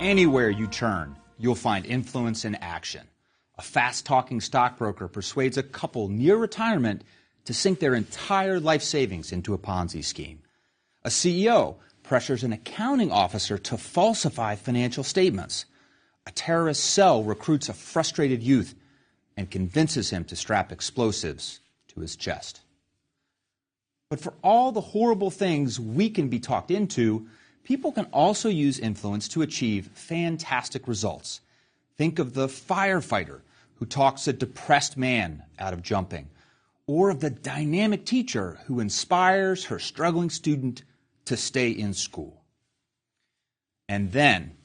Anywhere you turn, you'll find influence in action. A fast-talking stockbroker persuades a couple near retirement to sink their entire life savings into a Ponzi scheme. A CEO pressures an accounting officer to falsify financial statements. A terrorist cell recruits a frustrated youth and convinces him to strap explosives to his chest. But for all the horrible things we can be talked into, people can also use influence to achieve fantastic results. Think of the firefighter who talks a depressed man out of jumping, or of the dynamic teacher who inspires her struggling student to stay in school. And then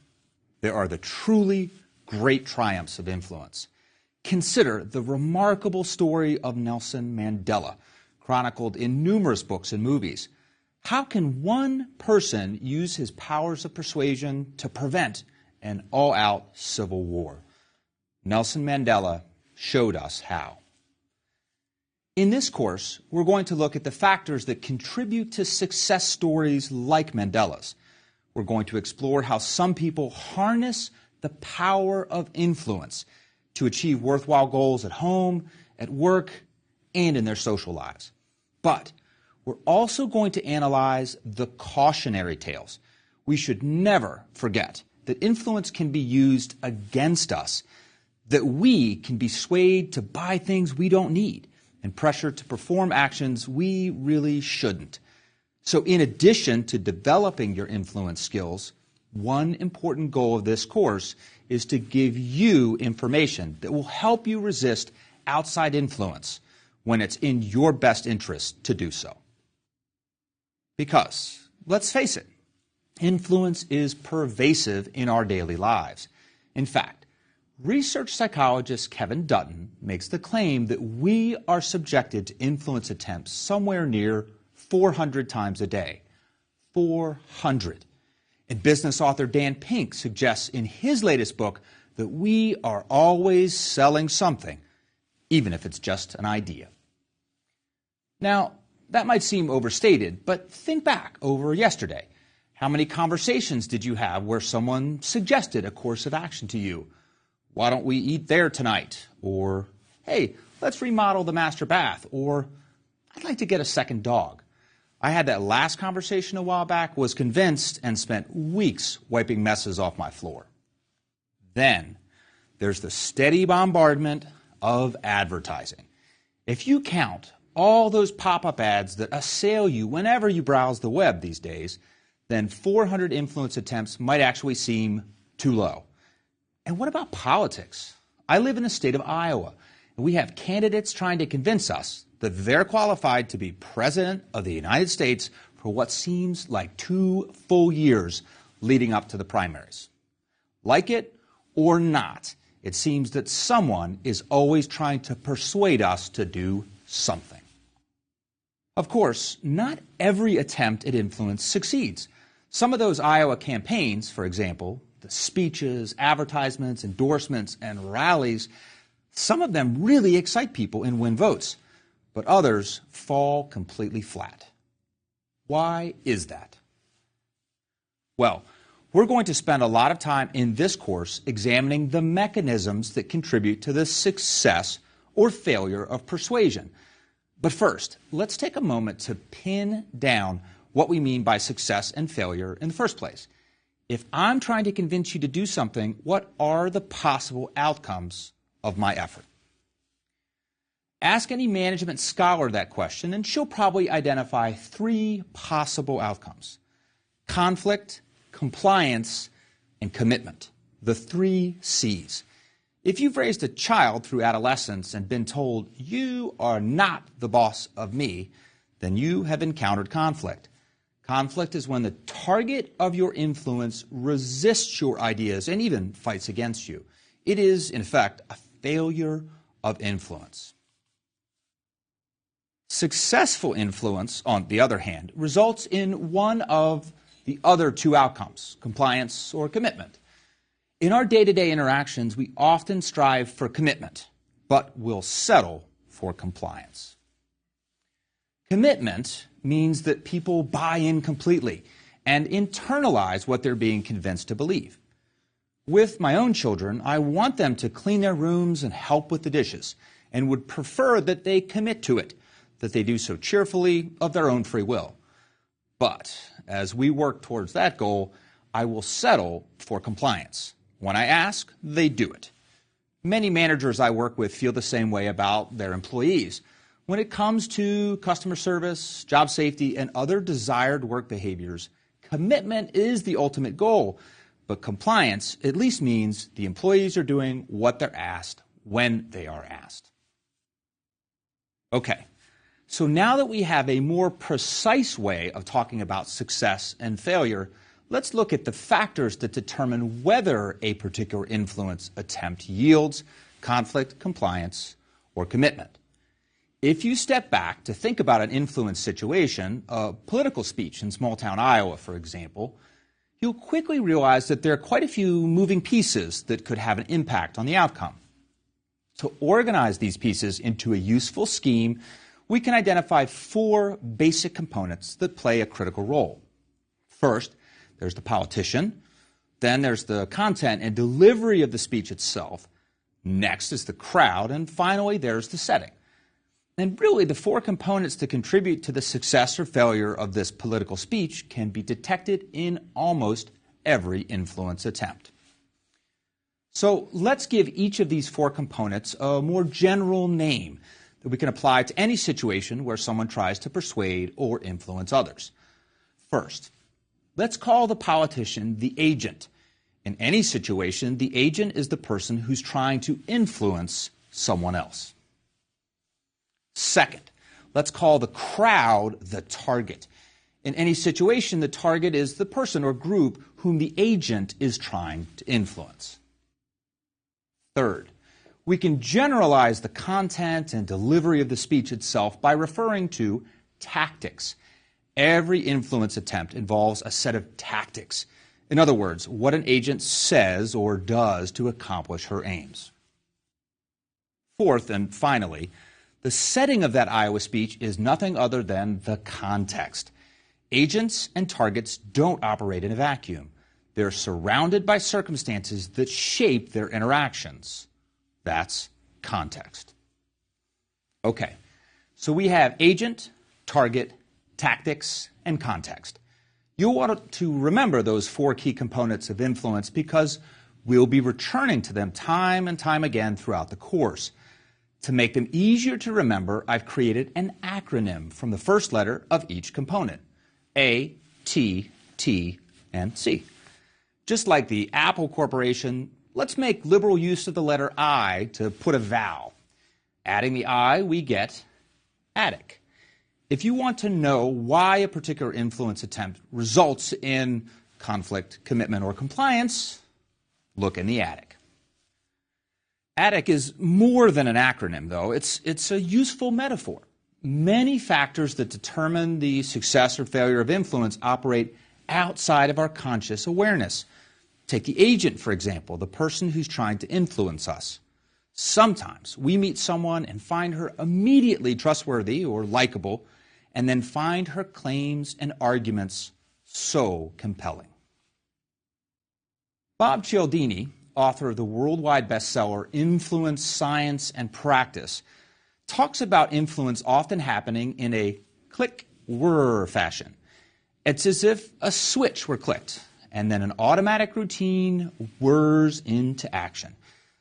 there are the truly great triumphs of influence. Consider the remarkable story of Nelson Mandela, chronicled in numerous books and movies. How can one person use his powers of persuasion to prevent an all-out civil war? Nelson Mandela showed us how. In this course, we're going to look at the factors that contribute to success stories like Mandela's. We're going to explore how some people harness the power of influence to achieve worthwhile goals at home, at work, and in their social lives. But we're also going to analyze the cautionary tales. We should never forget that influence can be used against us, that we can be swayed to buy things we don't need and pressured to perform actions we really shouldn't. So in addition to developing your influence skills, one important goal of this course is to give you information that will help you resist outside influence when it's in your best interest to do so. Because, let's face it, influence is pervasive in our daily lives. In fact, research psychologist Kevin Dutton makes the claim that we are subjected to influence attempts somewhere near 400 times a day. 400. And business author Dan Pink suggests in his latest book that we are always selling something, even if it's just an idea. Now, that might seem overstated, but think back over yesterday. How many conversations did you have where someone suggested a course of action to you? Why don't we eat there tonight? Or, hey, let's remodel the master bath. Or, I'd like to get a second dog. I had that last conversation a while back, was convinced, and spent weeks wiping messes off my floor. Then, there's the steady bombardment of advertising. If you count all those pop-up ads that assail you whenever you browse the web these days, then 400 influence attempts might actually seem too low. And what about politics? I live in the state of Iowa, and we have candidates trying to convince us that they're qualified to be President of the United States for what seems like 2 full years leading up to the primaries. Like it or not, it seems that someone is always trying to persuade us to do something. Of course, not every attempt at influence succeeds. Some of those Iowa campaigns, for example, the speeches, advertisements, endorsements, and rallies, some of them really excite people and win votes, but others fall completely flat. Why is that? Well, we're going to spend a lot of time in this course examining the mechanisms that contribute to the success or failure of persuasion. But first, let's take a moment to pin down what we mean by success and failure in the first place. If I'm trying to convince you to do something, what are the possible outcomes of my effort? Ask any management scholar that question, and she'll probably identify 3 possible outcomes: conflict, compliance, and commitment. The 3 C's. If you've raised a child through adolescence and been told you are not the boss of me, then you have encountered conflict. Conflict is when the target of your influence resists your ideas and even fights against you. It is, in effect, a failure of influence. Successful influence, on the other hand, results in one of the other 2 outcomes, compliance or commitment. In our day-to-day interactions, we often strive for commitment, but will settle for compliance. Commitment means that people buy in completely and internalize what they're being convinced to believe. With my own children, I want them to clean their rooms and help with the dishes, and would prefer that they commit to it, that they do so cheerfully of their own free will. But as we work towards that goal, I will settle for compliance. When I ask, they do it. Many managers I work with feel the same way about their employees. When it comes to customer service, job safety, and other desired work behaviors, commitment is the ultimate goal, but compliance at least means the employees are doing what they're asked when they are asked. Okay, so now that we have a more precise way of talking about success and failure, let's look at the factors that determine whether a particular influence attempt yields conflict, compliance, or commitment. If you step back to think about an influence situation, a political speech in small-town Iowa, for example, you'll quickly realize that there are quite a few moving pieces that could have an impact on the outcome. To organize these pieces into a useful scheme, we can identify 4 basic components that play a critical role. First, there's the politician. Then there's the content and delivery of the speech itself. Next is the crowd. And finally, there's the setting. And really, the 4 components that contribute to the success or failure of this political speech can be detected in almost every influence attempt. So let's give each of these 4 components a more general name that we can apply to any situation where someone tries to persuade or influence others. First, let's call the politician the agent. In any situation, the agent is the person who's trying to influence someone else. Second, let's call the crowd the target. In any situation, the target is the person or group whom the agent is trying to influence. Third, we can generalize the content and delivery of the speech itself by referring to tactics. Every influence attempt involves a set of tactics. In other words, what an agent says or does to accomplish her aims. Fourth, and finally, the setting of that Iowa speech is nothing other than the context. Agents and targets don't operate in a vacuum. They're surrounded by circumstances that shape their interactions. That's context. Okay, so we have agent, target, tactics, and context. You'll want to remember those 4 key components of influence because we'll be returning to them time and time again throughout the course. To make them easier to remember, I've created an acronym from the first letter of each component: A, T, T, and C. Just like the Apple Corporation, let's make liberal use of the letter I to put a vowel. Adding the I, we get attic. If you want to know why a particular influence attempt results in conflict, commitment, or compliance, look in the attic. Attic is more than an acronym, though. It's a useful metaphor. Many factors that determine the success or failure of influence operate outside of our conscious awareness. Take the agent, for example, the person who's trying to influence us. Sometimes we meet someone and find her immediately trustworthy or likable, and then find her claims and arguments so compelling. Bob Cialdini, author of the worldwide bestseller Influence, Science, and Practice, talks about influence often happening in a click-whir fashion. It's as if a switch were clicked, and then an automatic routine whirs into action.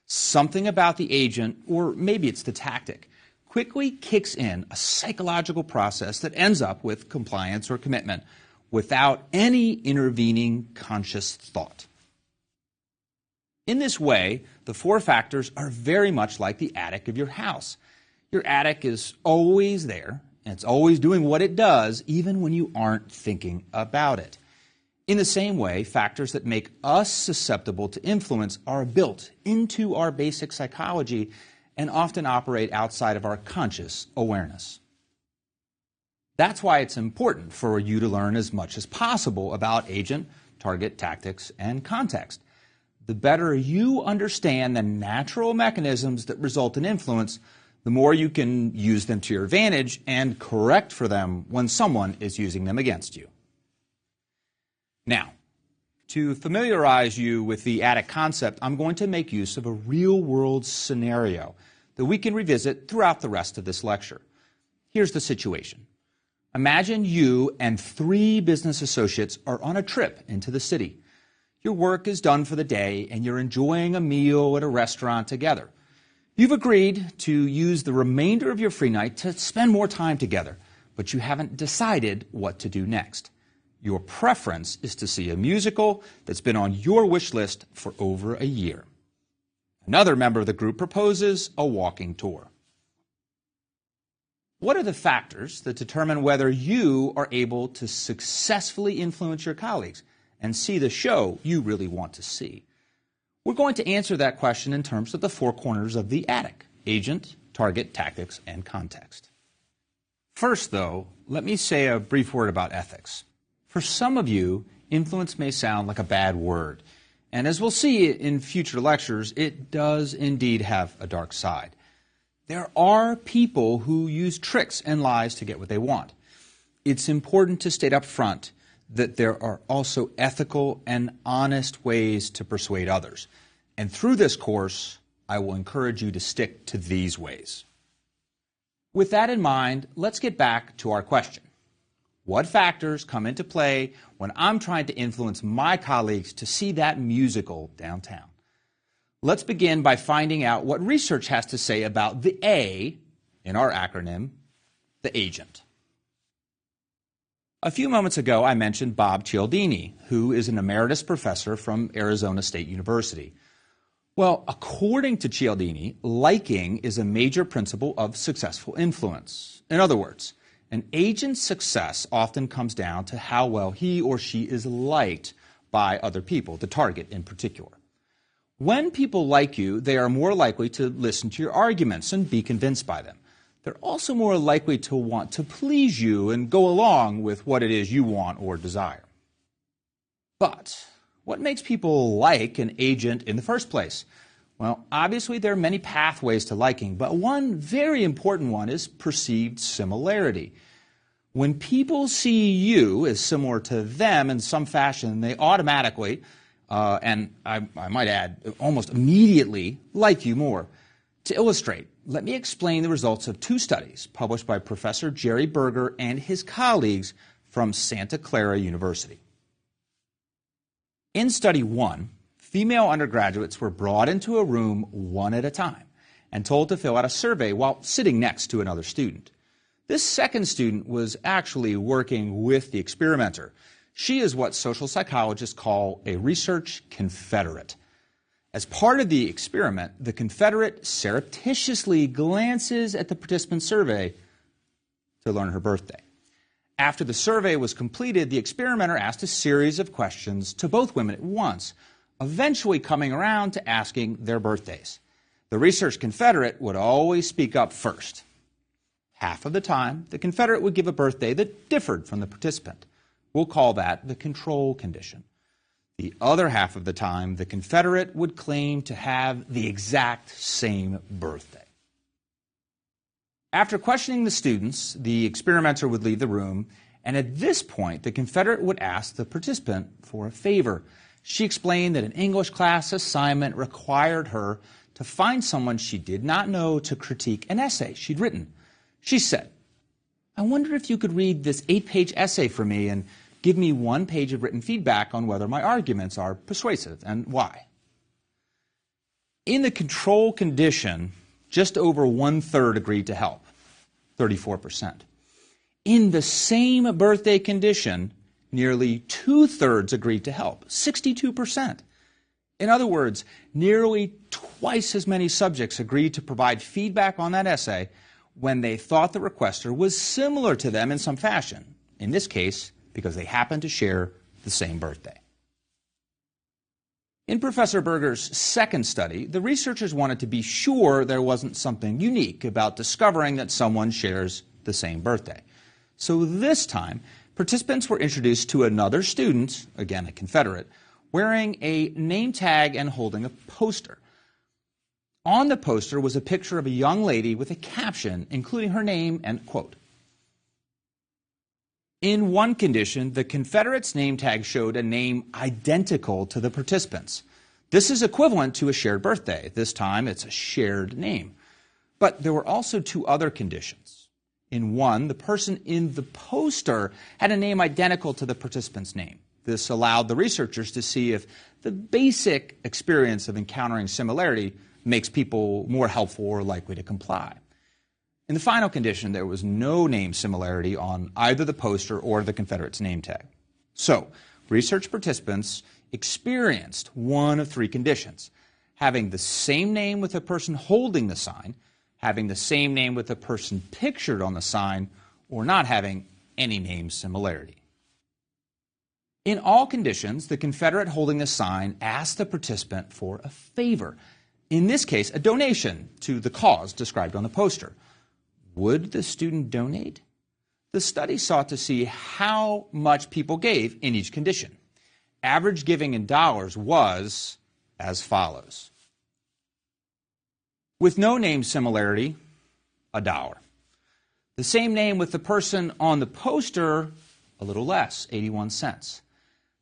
Something about the agent, or maybe it's the tactic, quickly kicks in a psychological process that ends up with compliance or commitment without any intervening conscious thought. In this way, the 4 factors are very much like the attic of your house. Your attic is always there, and it's always doing what it does, even when you aren't thinking about it. In the same way, factors that make us susceptible to influence are built into our basic psychology and often operate outside of our conscious awareness. That's why it's important for you to learn as much as possible about agent, target, tactics, and context. The better you understand the natural mechanisms that result in influence, the more you can use them to your advantage and correct for them when someone is using them against you. Now, to familiarize you with the addict concept, I'm going to make use of a real-world scenario that we can revisit throughout the rest of this lecture. Here's the situation. Imagine you and 3 business associates are on a trip into the city. Your work is done for the day and you're enjoying a meal at a restaurant together. You've agreed to use the remainder of your free night to spend more time together, but you haven't decided what to do next. Your preference is to see a musical that's been on your wish list for over a year. Another member of the group proposes a walking tour. What are the factors that determine whether you are able to successfully influence your colleagues and see the show you really want to see? We're going to answer that question in terms of the 4 corners of the attic: agent, target, tactics, and context. First, though, let me say a brief word about ethics. For some of you, influence may sound like a bad word, and as we'll see in future lectures, it does indeed have a dark side. There are people who use tricks and lies to get what they want. It's important to state up front that there are also ethical and honest ways to persuade others. And through this course, I will encourage you to stick to these ways. With that in mind, let's get back to our question. What factors come into play when I'm trying to influence my colleagues to see that musical downtown? Let's begin by finding out what research has to say about the A in our acronym, the agent. A few moments ago, I mentioned Bob Cialdini, who is an emeritus professor from Arizona State University. Well, according to Cialdini, liking is a major principle of successful influence. In other words, an agent's success often comes down to how well he or she is liked by other people, the target in particular. When people like you, they are more likely to listen to your arguments and be convinced by them. They're also more likely to want to please you and go along with what it is you want or desire. But what makes people like an agent in the first place? Well, obviously there are many pathways to liking, but one very important one is perceived similarity. When people see you as similar to them in some fashion, they automatically, and I might add, almost immediately, like you more. To illustrate, let me explain the results of 2 studies published by Professor Jerry Berger and his colleagues from Santa Clara University. In study 1, female undergraduates were brought into a room one at a time and told to fill out a survey while sitting next to another student. This second student was actually working with the experimenter. She is what social psychologists call a research confederate. As part of the experiment, the confederate surreptitiously glances at the participant's survey to learn her birthday. After the survey was completed, the experimenter asked a series of questions to both women at once, eventually coming around to asking their birthdays. The research confederate would always speak up first. Half of the time, the confederate would give a birthday that differed from the participant. We'll call that the control condition. The other half of the time, the confederate would claim to have the exact same birthday. After questioning the students, the experimenter would leave the room, and at this point, the confederate would ask the participant for a favor. She explained that an English class assignment required her to find someone she did not know to critique an essay she'd written. She said, "I wonder if you could read this 8-page essay for me and give me 1 page of written feedback on whether my arguments are persuasive and why." In the control condition, just over 1/3 agreed to help, 34%. In the same birthday condition, nearly 2/3 agreed to help, 62%. In other words, nearly twice as many subjects agreed to provide feedback on that essay when they thought the requester was similar to them in some fashion, in this case, because they happened to share the same birthday. In Professor Berger's second study, the researchers wanted to be sure there wasn't something unique about discovering that someone shares the same birthday. So this time, participants were introduced to another student, again a confederate, wearing a name tag and holding a poster. On the poster was a picture of a young lady with a caption including her name and quote. In one condition, the Confederates' name tag showed a name identical to the participants. This is equivalent to a shared birthday. This time, it's a shared name. But there were also two other conditions. In one, the person in the poster had a name identical to the participant's name. This allowed the researchers to see if the basic experience of encountering similarity makes people more helpful or likely to comply. In the final condition, there was no name similarity on either the poster or the Confederate's name tag. So, research participants experienced one of three conditions: having the same name with the person holding the sign, having the same name with the person pictured on the sign, or not having any name similarity. In all conditions, the Confederate holding the sign asked the participant for a favor, in this case, a donation to the cause described on the poster. Would the student donate? The study sought to see how much people gave in each condition. Average giving in dollars was as follows. With no name similarity, $1. The same name with the person on the poster, a little less, 81 cents.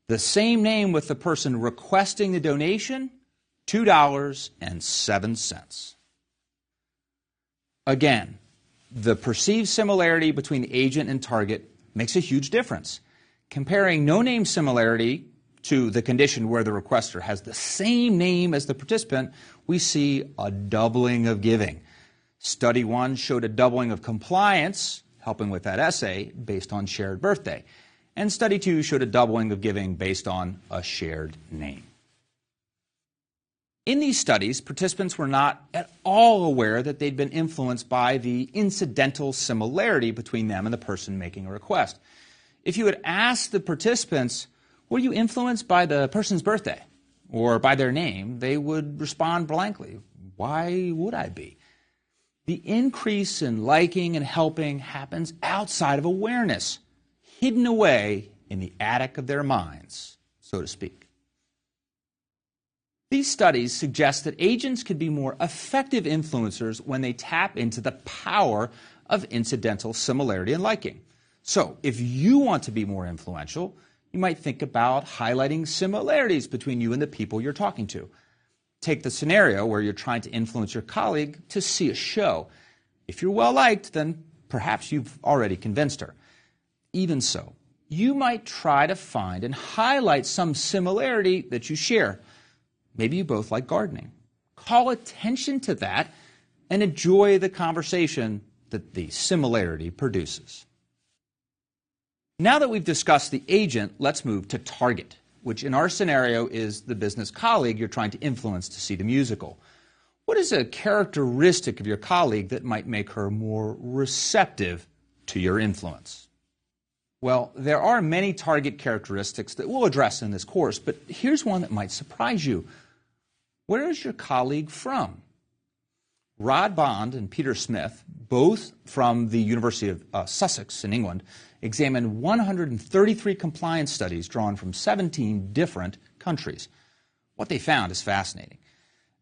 The same name with the person requesting the donation, $2.07. Again, the perceived similarity between the agent and target makes a huge difference. Comparing no name similarity to the condition where the requester has the same name as the participant, we see a doubling of giving. Study 1 showed a doubling of compliance, helping with that essay, based on shared birthday. And Study 2 showed a doubling of giving based on a shared name. In these studies, participants were not at all aware that they'd been influenced by the incidental similarity between them and the person making a request. If you had asked the participants, were you influenced by the person's birthday or by their name, they would respond blankly. Why would I be? The increase in liking and helping happens outside of awareness, hidden away in the attic of their minds, so to speak. These studies suggest that agents can be more effective influencers when they tap into the power of incidental similarity and liking. So, if you want to be more influential, you might think about highlighting similarities between you and the people you're talking to. Take the scenario where you're trying to influence your colleague to see a show. If you're well-liked, then perhaps you've already convinced her. Even so, you might try to find and highlight some similarity that you share. Maybe you both like gardening. Call attention to that and enjoy the conversation that the similarity produces. Now that we've discussed the agent, let's move to target, which in our scenario is the business colleague you're trying to influence to see the musical. What is a characteristic of your colleague that might make her more receptive to your influence? Well, there are many target characteristics that we'll address in this course, but here's one that might surprise you. Where is your colleague from? Rod Bond and Peter Smith, both from the University of Sussex in England, examined 133 compliance studies drawn from 17 different countries. What they found is fascinating.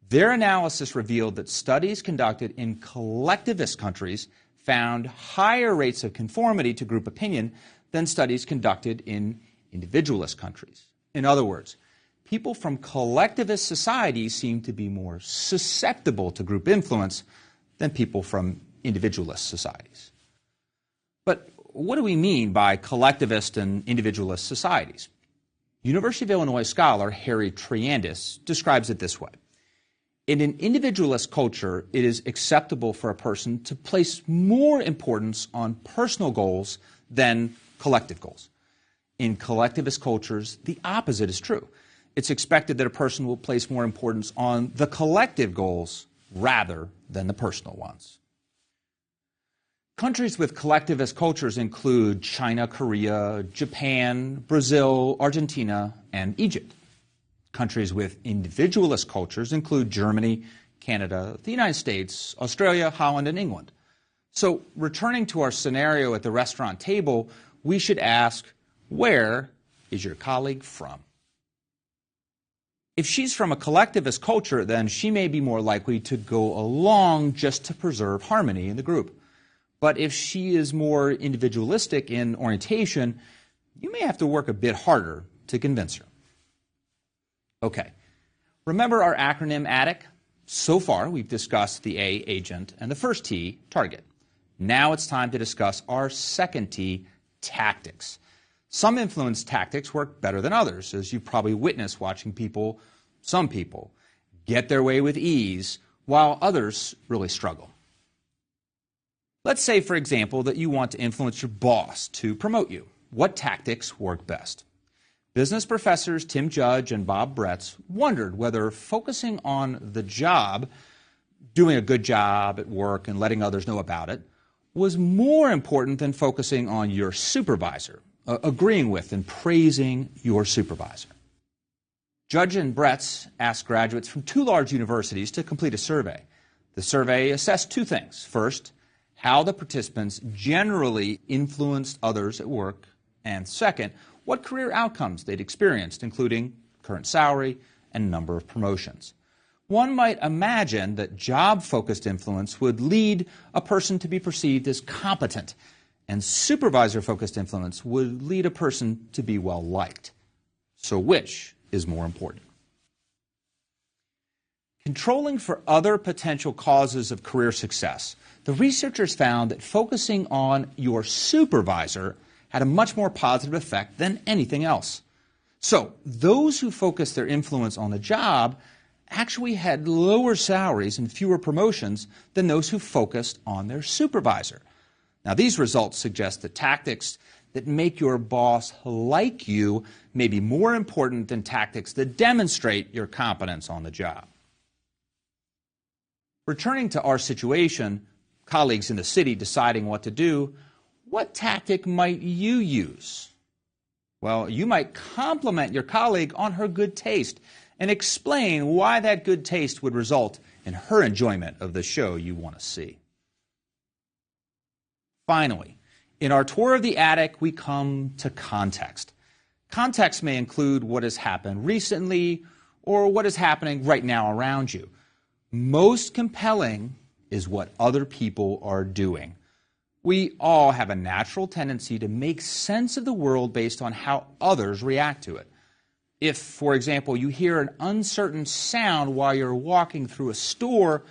Their analysis revealed that studies conducted in collectivist countries found higher rates of conformity to group opinion than studies conducted in individualist countries. In other words, people from collectivist societies seem to be more susceptible to group influence than people from individualist societies. But what do we mean by collectivist and individualist societies? University of Illinois scholar Harry Triandis describes it this way. In an individualist culture, it is acceptable for a person to place more importance on personal goals than collective goals. In collectivist cultures, the opposite is true. It's expected that a person will place more importance on the collective goals rather than the personal ones. Countries with collectivist cultures include China, Korea, Japan, Brazil, Argentina, and Egypt. Countries with individualist cultures include Germany, Canada, the United States, Australia, Holland, and England. So, returning to our scenario at the restaurant table, we should ask, where is your colleague from? If she's from a collectivist culture, then she may be more likely to go along just to preserve harmony in the group. But if she is more individualistic in orientation, you may have to work a bit harder to convince her. Okay, remember our acronym ATTIC? So far, we've discussed the A, agent, and the first T, target. Now it's time to discuss our second T, tactics. Some influence tactics work better than others, as you've probably witnessed watching some people, get their way with ease, while others really struggle. Let's say, for example, that you want to influence your boss to promote you. What tactics work best? Business professors Tim Judge and Bob Bretz wondered whether focusing on the job, doing a good job at work and letting others know about it, was more important than focusing on your supervisor, agreeing with and praising your supervisor. Judge and Bretz asked graduates from 2 large universities to complete a survey. The survey assessed 2 things. First, how the participants generally influenced others at work, and second, what career outcomes they'd experienced, including current salary and number of promotions. One might imagine that job-focused influence would lead a person to be perceived as competent, and supervisor-focused influence would lead a person to be well-liked. So which is more important? Controlling for other potential causes of career success, the researchers found that focusing on your supervisor had a much more positive effect than anything else. So those who focused their influence on the job actually had lower salaries and fewer promotions than those who focused on their supervisor. Now, these results suggest that tactics that make your boss like you may be more important than tactics that demonstrate your competence on the job. Returning to our situation, colleagues in the city deciding what to do, what tactic might you use? Well, you might compliment your colleague on her good taste and explain why that good taste would result in her enjoyment of the show you want to see. Finally, in our tour of the attic, we come to context. Context may include what has happened recently or what is happening right now around you. Most compelling is what other people are doing. We all have a natural tendency to make sense of the world based on how others react to it. If, for example, you hear an uncertain sound while you're walking through a store,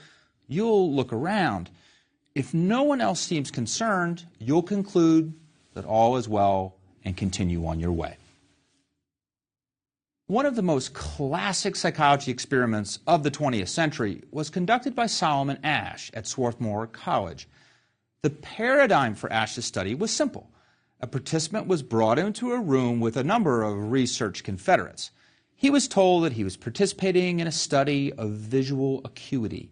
you'll look around. If no one else seems concerned, you'll conclude that all is well and continue on your way. One of the most classic psychology experiments of the 20th century was conducted by Solomon Asch at Swarthmore College. The paradigm for Asch's study was simple. A participant was brought into a room with a number of research confederates. He was told that he was participating in a study of visual acuity.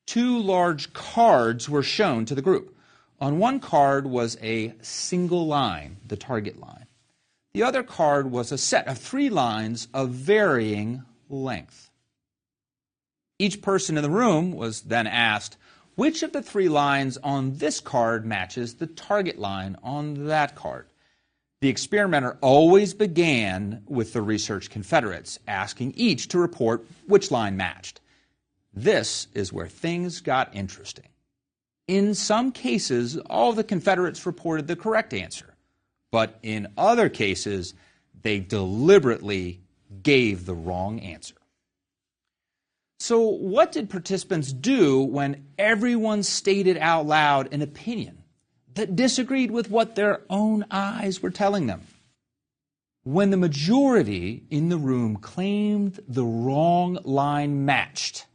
2 large cards were shown to the group. On one card was a single line, the target line. The other card was a set of 3 lines of varying length. Each person in the room was then asked, which of the 3 lines on this card matches the target line on that card? The experimenter always began with the research confederates, asking each to report which line matched. This is where things got interesting. In some cases, all of the confederates reported the correct answer, but in other cases, they deliberately gave the wrong answer. So what did participants do when everyone stated out loud an opinion that disagreed with what their own eyes were telling them? When the majority in the room claimed the wrong line matched,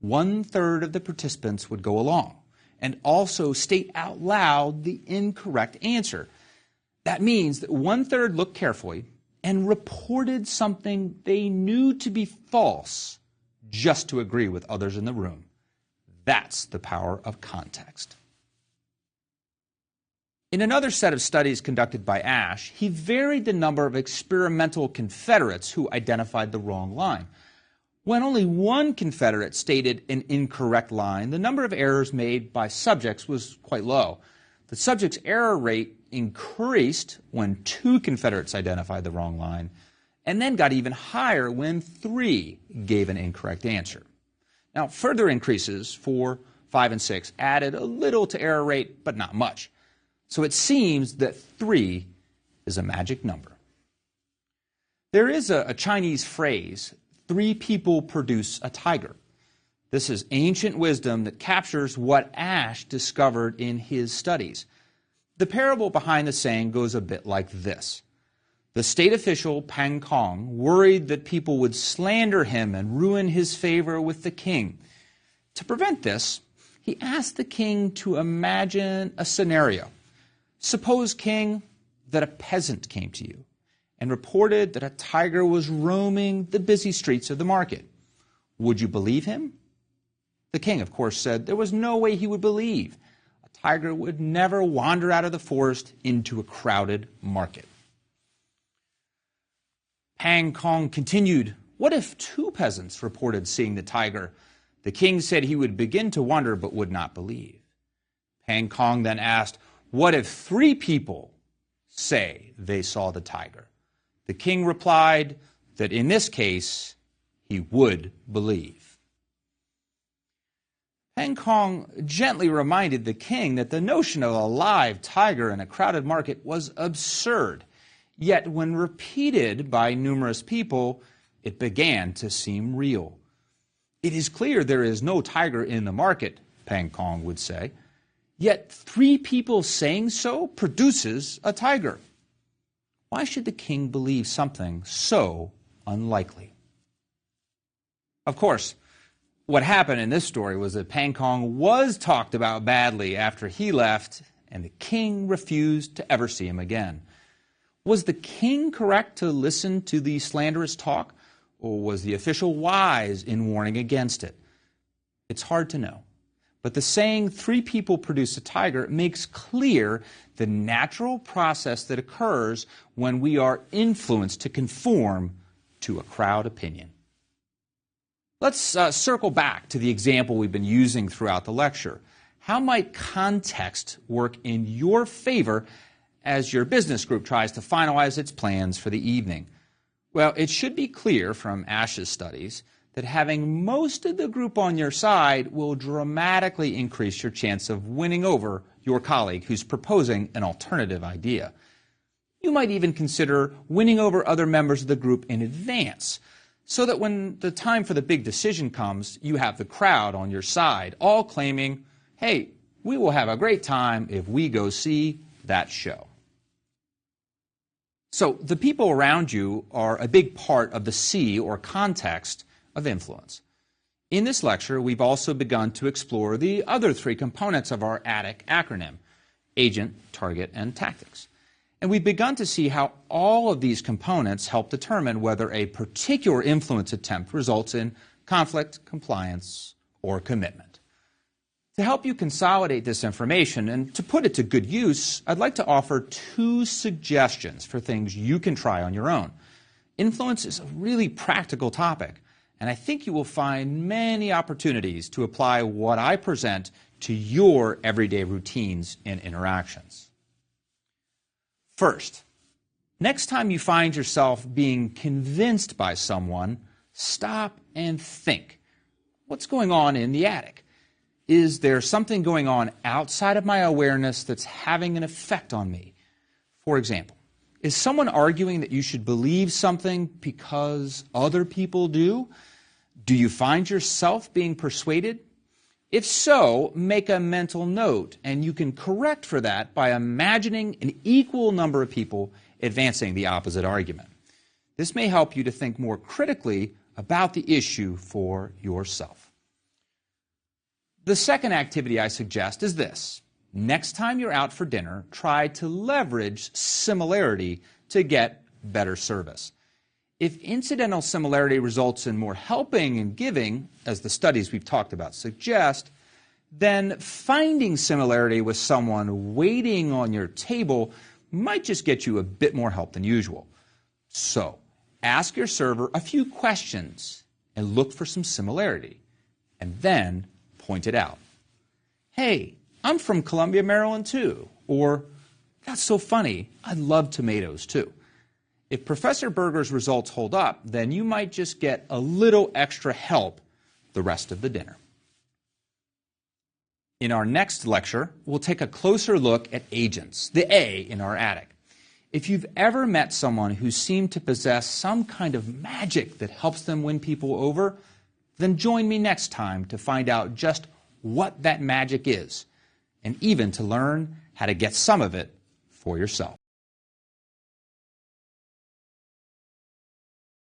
1/3 of the participants would go along and also state out loud the incorrect answer. That means that 1/3 looked carefully and reported something they knew to be false just to agree with others in the room. That's the power of context. In another set of studies conducted by Asch, he varied the number of experimental confederates who identified the wrong line. When only one confederate stated an incorrect line, the number of errors made by subjects was quite low. The subject's error rate increased when 2 confederates identified the wrong line, and then got even higher when 3 gave an incorrect answer. Now, further increases, 4, 5, and 6, added a little to error rate, but not much. So it seems that 3 is a magic number. There is a Chinese phrase, 3 people produce a tiger. This is ancient wisdom that captures what Ash discovered in his studies. The parable behind the saying goes a bit like this. The state official, Pang Kong, worried that people would slander him and ruin his favor with the king. To prevent this, he asked the king to imagine a scenario. Suppose, king, that a peasant came to you and reported that a tiger was roaming the busy streets of the market. Would you believe him? The king, of course, said there was no way he would believe. A tiger would never wander out of the forest into a crowded market. Pang Kong continued, what if 2 peasants reported seeing the tiger? The king said he would begin to wonder but would not believe. Pang Kong then asked, what if 3 people say they saw the tiger? The king replied that in this case, he would believe. Pang Kong gently reminded the king that the notion of a live tiger in a crowded market was absurd. Yet when repeated by numerous people, it began to seem real. It is clear there is no tiger in the market, Pang Kong would say. Yet 3 people saying so produces a tiger. Why should the king believe something so unlikely? Of course, what happened in this story was that Pang Kong was talked about badly after he left, and the king refused to ever see him again. Was the king correct to listen to the slanderous talk, or was the official wise in warning against it? It's hard to know. But the saying, 3 people produce a tiger, makes clear the natural process that occurs when we are influenced to conform to a crowd opinion. Let's circle back to the example we've been using throughout the lecture. How might context work in your favor as your business group tries to finalize its plans for the evening? Well, it should be clear from Ash's studies that having most of the group on your side will dramatically increase your chance of winning over your colleague who's proposing an alternative idea. You might even consider winning over other members of the group in advance, so that when the time for the big decision comes, you have the crowd on your side, all claiming, hey, we will have a great time if we go see that show. So the people around you are a big part of the C, or context, of influence. In this lecture, we've also begun to explore the other 3 components of our ATTIC acronym, agent, target, and tactics. And we've begun to see how all of these components help determine whether a particular influence attempt results in conflict, compliance, or commitment. To help you consolidate this information and to put it to good use, I'd like to offer 2 suggestions for things you can try on your own. Influence is a really practical topic, and I think you will find many opportunities to apply what I present to your everyday routines and interactions. First, next time you find yourself being convinced by someone, stop and think. What's going on in the attic? Is there something going on outside of my awareness that's having an effect on me? For example, is someone arguing that you should believe something because other people do? Do you find yourself being persuaded? If so, make a mental note, and you can correct for that by imagining an equal number of people advancing the opposite argument. This may help you to think more critically about the issue for yourself. The second activity I suggest is this. Next time you're out for dinner, try to leverage similarity to get better service. If incidental similarity results in more helping and giving, as the studies we've talked about suggest, then finding similarity with someone waiting on your table might just get you a bit more help than usual. So, ask your server a few questions and look for some similarity, and then point it out. Hey, I'm from Columbia, Maryland too. Or, that's so funny, I love tomatoes too. If Professor Berger's results hold up, then you might just get a little extra help the rest of the dinner. In our next lecture, we'll take a closer look at agents, the A in our attic. If you've ever met someone who seemed to possess some kind of magic that helps them win people over, then join me next time to find out just what that magic is, and even to learn how to get some of it for yourself.